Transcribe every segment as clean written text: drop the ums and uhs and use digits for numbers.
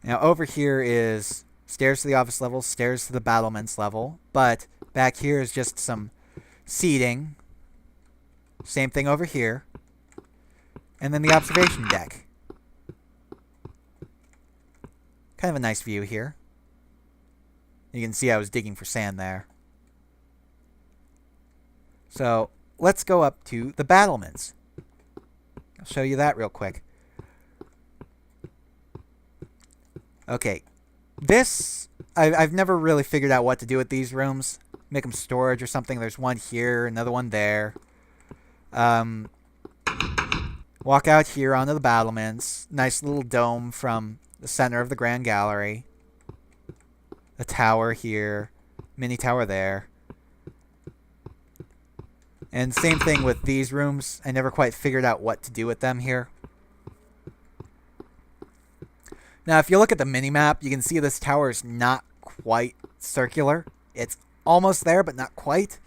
Now over here is stairs to the office level, stairs to the battlements level, but back here is just some seating. Same thing over here. And then the observation deck. Kind of a nice view here. You can see I was digging for sand there. So let's go up to the battlements. I'll show you that real quick. Okay, I've never really figured out what to do with these rooms. Make them storage or something. There's one here, another one there. Walk out here onto the battlements. Nice little dome from the center of the Grand Gallery. A tower here. Mini tower there. And same thing with these rooms. I never quite figured out what to do with them here. Now, if you look at the mini-map, you can see this tower is not quite circular. It's almost there, but not quite.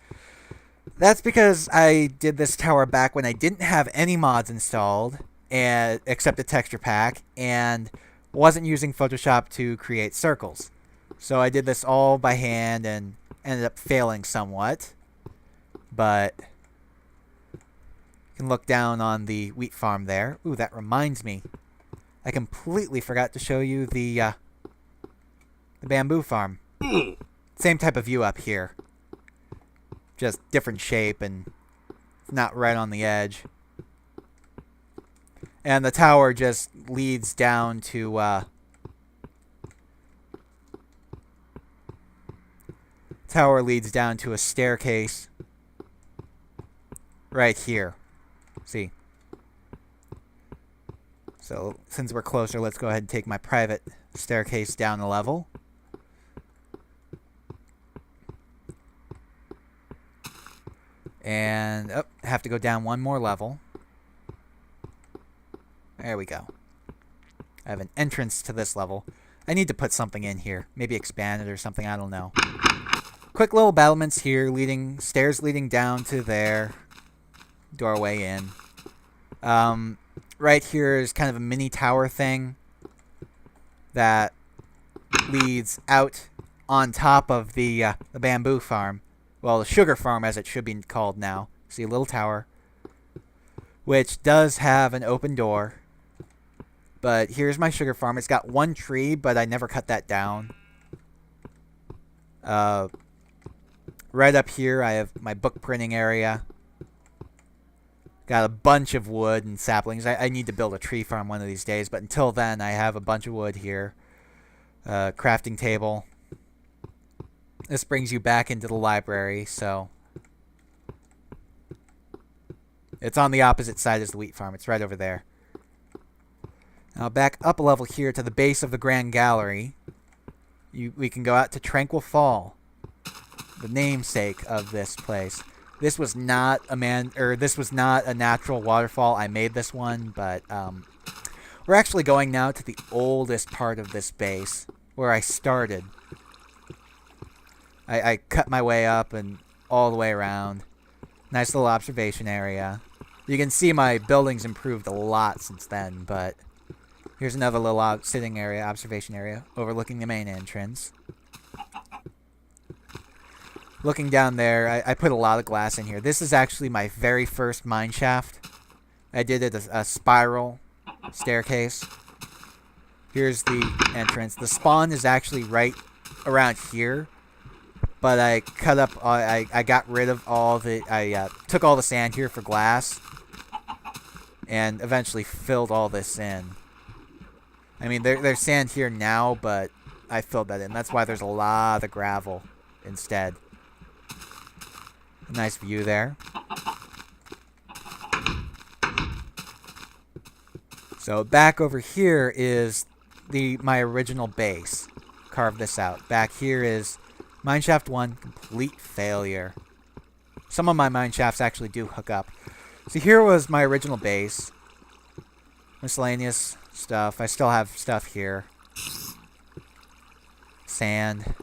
That's because I did this tower back when I didn't have any mods installed, except a texture pack, and wasn't using Photoshop to create circles. So I did this all by hand and ended up failing somewhat. But you can look down on the wheat farm there. Ooh, that reminds me. I completely forgot to show you the bamboo farm. Same type of view up here. Just different shape and not right on the edge. And the tower just leads down to a staircase right here. See? So, since we're closer, let's go ahead and take my private staircase down a level. And, have to go down one more level. There we go. I have an entrance to this level. I need to put something in here. Maybe expand it or something, I don't know. Quick little battlements here, stairs leading down to there. Doorway in. Right here is kind of a mini tower thing that leads out on top of the bamboo farm. Well, the sugar farm, as it should be called now. See a little tower, which does have an open door. But here's my sugar farm. It's got one tree, but I never cut that down. Right up here, I have my book printing area. Got a bunch of wood and saplings. I need to build a tree farm one of these days, but until then, I have a bunch of wood here. Crafting table. This brings you back into the library, so it's on the opposite side as the wheat farm. It's right over there. Now back up a level here to the base of the Grand Gallery. We can go out to Tranquil Fall, the namesake of this place. This was not a natural waterfall. I made this one, but we're actually going now to the oldest part of this base, where I started. I cut my way up and all the way around. Nice little observation area. You can see my buildings improved a lot since then, but here's another little sitting area, observation area, overlooking the main entrance. Looking down there, I put a lot of glass in here. This is actually my very first mine shaft. I did it a spiral staircase. Here's the entrance. The spawn is actually right around here. But I cut up, I got rid of all of it. I took all the sand here for glass. And eventually filled all this in. I mean, there's sand here now, but I filled that in. That's why there's a lot of gravel instead. Nice view there. So back over here is my original base. Carved this out. Back here is Mineshaft 1, complete failure. Some of my mine shafts actually do hook up. So here was my original base. Miscellaneous stuff. I still have stuff here. Sand.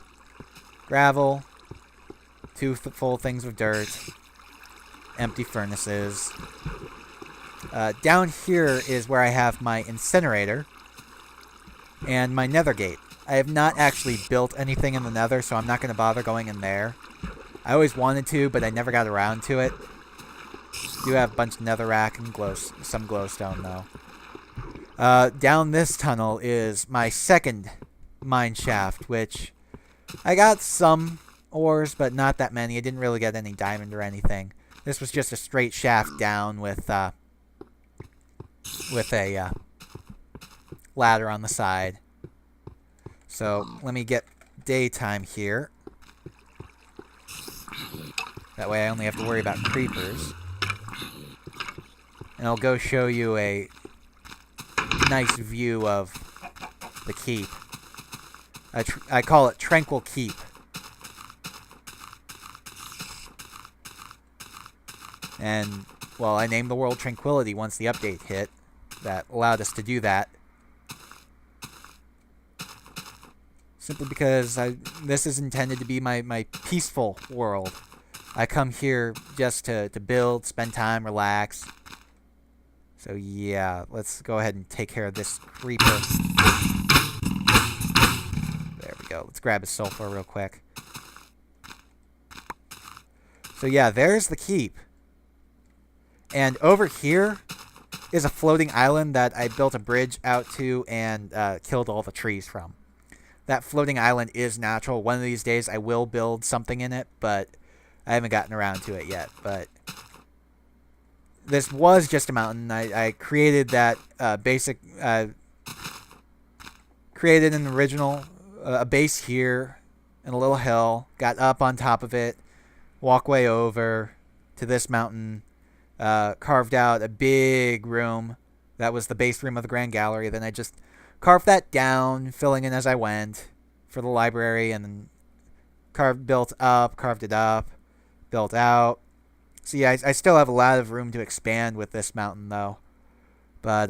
Gravel. Two full things of dirt. Empty furnaces. Down here is where I have my incinerator. and my nether gate. I have not actually built anything in the nether, so I'm not going to bother going in there. I always wanted to, but I never got around to it. Do have a bunch of netherrack and some glowstone, though. Down this tunnel is my second mine shaft, which I got some ores, but not that many. I didn't really get any diamond or anything. This was just a straight shaft down with a ladder on the side. So let me get daytime here. That way I only have to worry about creepers. And I'll go show you a nice view of the keep. I call it Tranquil Keep. And, well, I named the world Tranquility once the update hit. That allowed us to do that. Simply because this is intended to be my peaceful world. I come here just to build, spend time, relax. So yeah, let's go ahead and take care of this creeper. There we go. Let's grab his sulfur real quick. So yeah, there's the keep. And over here is a floating island that I built a bridge out to and killed all the trees from. That floating island is natural. One of these days I will build something in it, but I haven't gotten around to it yet. But this was just a mountain. I created that created an original, a base here and a little hill. Got up on top of it, walkway over to this mountain. Carved out a big room. That was the base room of the Grand Gallery. Then I just carved that down, filling in as I went for the library, and then built up, carved it up, built out. So yeah, I still have a lot of room to expand with this mountain, though. But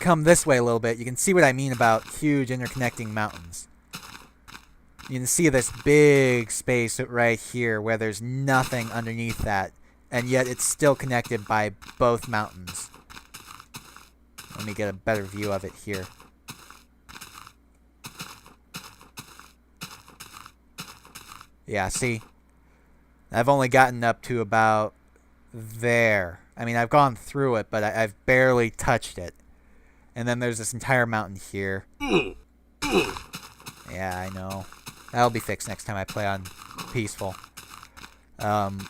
come this way a little bit, you can see what I mean about huge interconnecting mountains. You can see this big space right here where there's nothing underneath that, and yet it's still connected by both mountains. Let me get a better view of it here. Yeah, see? I've only gotten up to about there. I mean, I've gone through it, but I've barely touched it. And then there's this entire mountain here. Yeah, I know. That'll be fixed next time I play on Peaceful. And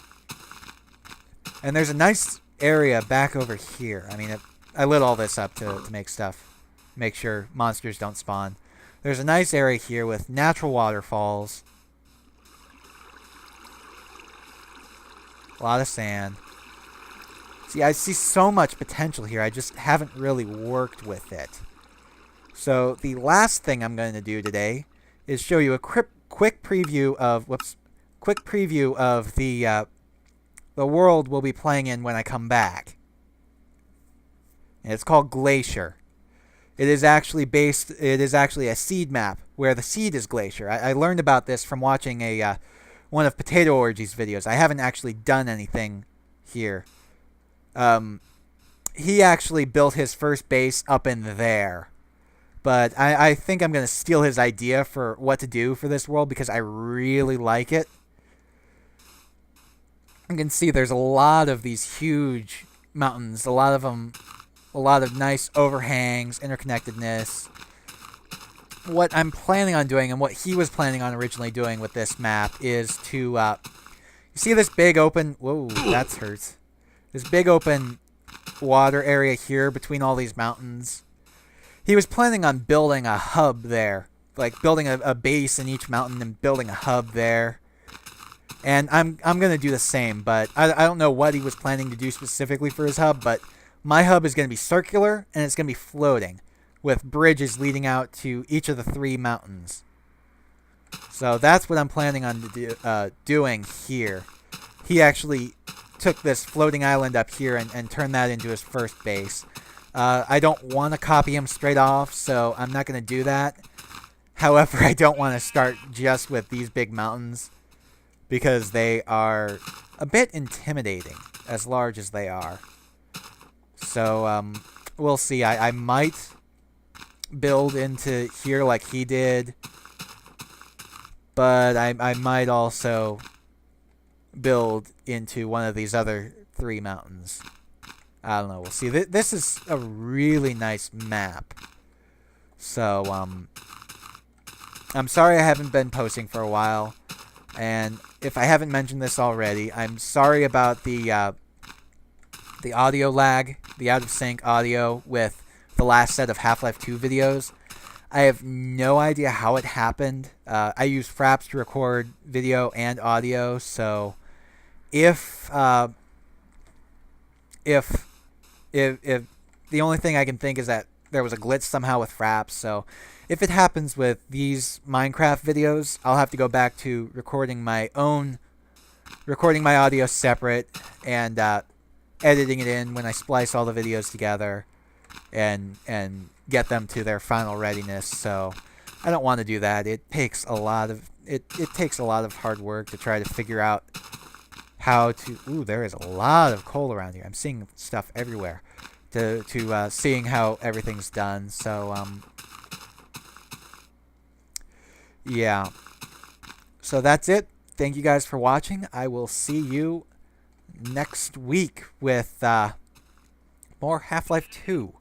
there's a nice area back over here. I mean, I lit all this up to make stuff. Make sure monsters don't spawn. There's a nice area here with natural waterfalls. A lot of sand. See, I see so much potential here. I just haven't really worked with it. So the last thing I'm going to do today is show you a quick preview of the world we'll be playing in when I come back. And it's called Glacier. It is actually a seed map where the seed is Glacier. I learned about this from watching one of Potato Orgy's videos. I haven't actually done anything here. He actually built his first base up in there. But I think I'm going to steal his idea for what to do for this world because I really like it. You can see there's a lot of these huge mountains. A lot of them, a lot of nice overhangs, interconnectedness. What I'm planning on doing and what he was planning on originally doing with this map is to... you see this big open... Whoa, that hurts. This big open water area here between all these mountains. He was planning on building a hub there. Like building a base in each mountain and building a hub there. And I'm going to do the same, but I don't know what he was planning to do specifically for his hub, but my hub is going to be circular and it's going to be floating with bridges leading out to each of the 3 mountains. So that's what I'm planning on doing here. He actually took this floating island up here and turned that into his first base. I don't want to copy him straight off, so I'm not going to do that. However, I don't want to start just with these big mountains because they are a bit intimidating, as large as they are. So, we'll see. I might build into here like he did, but I might also build into one of these other 3 mountains. I don't know. We'll see. This is a really nice map. So, I'm sorry I haven't been posting for a while. And if I haven't mentioned this already, I'm sorry about the audio lag, the out-of-sync audio with the last set of Half-Life 2 videos. I have no idea how it happened. I use Fraps to record video and audio, so if the only thing I can think is that there was a glitch somehow with Fraps, so if it happens with these Minecraft videos, I'll have to go back to recording my audio separate and editing it in when I splice all the videos together and get them to their final readiness. So I don't want to do that. It takes a lot of hard work to try to figure out how to. Ooh, there is a lot of coal around here. I'm seeing stuff everywhere. To seeing how everything's done. So yeah. So that's it. Thank you guys for watching. I will see you next week with more Half-Life 2.